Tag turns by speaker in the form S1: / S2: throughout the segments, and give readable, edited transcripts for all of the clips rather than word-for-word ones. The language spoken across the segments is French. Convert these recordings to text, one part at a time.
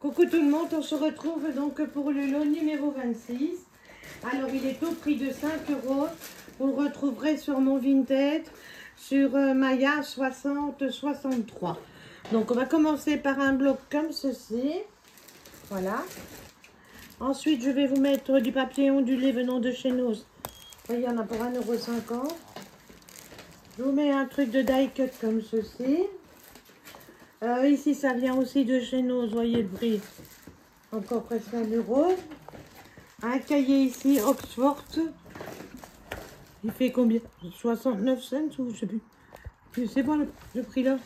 S1: Coucou tout le monde, on se retrouve donc pour le lot numéro 26. Alors il est au prix de 5 €. Vous le retrouverez sur mon Vinted, sur Maya 60-63. Donc on va commencer par un bloc comme ceci. Voilà. Ensuite je vais vous mettre du papier ondulé venant de chez Noz. Il y en a pour 1,50 €. Je vous mets un truc de die cut comme ceci. Ici, ça vient aussi de chez nous, voyez le prix, encore presque 1 €. Un cahier ici, Oxford. Il fait combien? 69 cents ou je sais plus. Je sais pas le prix là.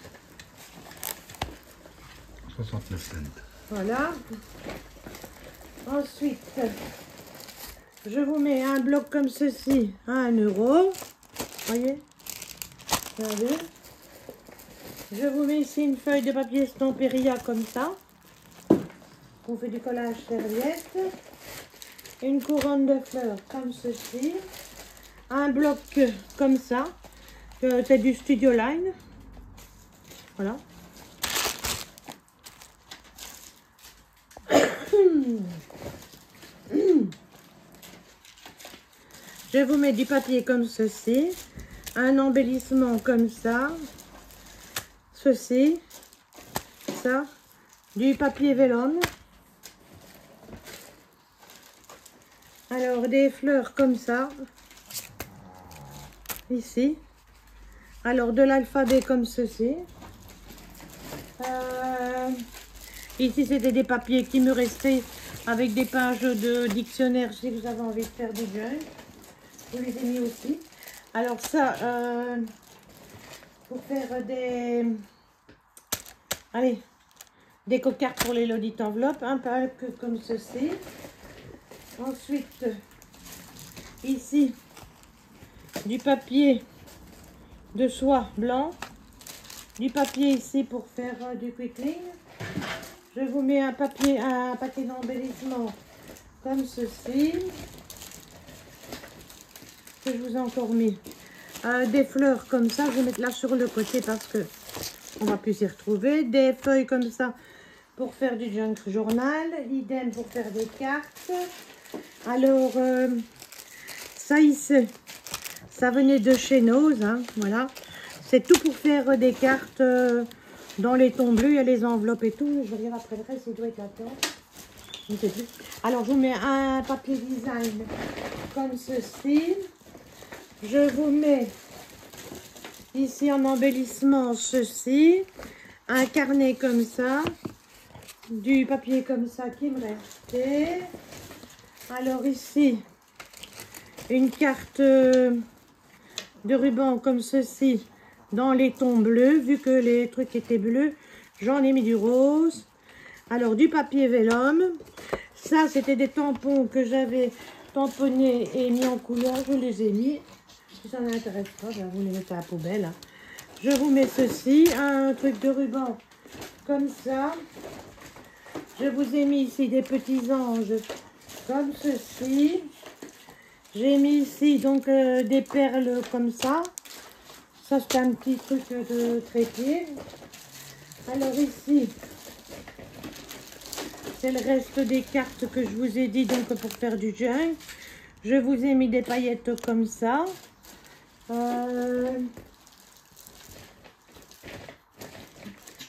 S2: 69 cents.
S1: Voilà. Ensuite, je vous mets un bloc comme ceci à 1 €. Voyez? Vous avez? Je vous mets ici une feuille de papier Stamperia comme ça. On fait du collage serviette. Une couronne de fleurs comme ceci. Un bloc comme ça. C'est du Studio Line. Voilà. Je vous mets du papier comme ceci. Un embellissement comme ça. Ceci, ça, du papier vélone. Alors des fleurs comme ça, ici. Alors de l'alphabet comme ceci. Ici c'était des papiers qui me restaient avec des pages de dictionnaire si vous avez envie de faire des jeux. Je les ai mis aussi. Alors ça, pour faire des... Allez, des cocards pour les lodites enveloppes, un pack comme ceci. Ensuite, ici, du papier de soie blanc. Du papier ici pour faire du quickling. Je vous mets un papier, un paquet d'embellissement comme ceci. Que je vous ai encore mis. Des fleurs comme ça, je vais mettre là sur le côté parce que on va plus s'y retrouver. Des feuilles comme ça pour faire du junk journal. Idem pour faire des cartes. Alors, ça ici, ça venait de chez Noz. Hein, voilà. C'est tout pour faire des cartes dans les tons bleus. Il y a les enveloppes et tout. Je regarde après le reste, il doit être là-dedans. Je ne sais plus. Alors, je vous mets un papier design comme ceci. Je vous mets ici en embellissement ceci, un carnet comme ça, du papier comme ça qui me restait. Alors ici, une carte de ruban comme ceci dans les tons bleus. Vu que les trucs étaient bleus, j'en ai mis du rose. Alors du papier vélum. Ça, c'était des tampons que j'avais tamponnés et mis en couleur. Je les ai mis. Si ça n'intéresse pas, ben vous les mettez à la poubelle. Hein. Je vous mets ceci, un truc de ruban comme ça. Je vous ai mis ici des petits anges comme ceci. J'ai mis ici donc des perles comme ça. Ça c'est un petit truc de trépied. Alors ici, c'est le reste des cartes que je vous ai dit donc pour faire du junk. Je vous ai mis des paillettes comme ça.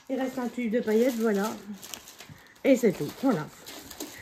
S1: Il reste un tube de paillettes, voilà. Et c'est tout, voilà.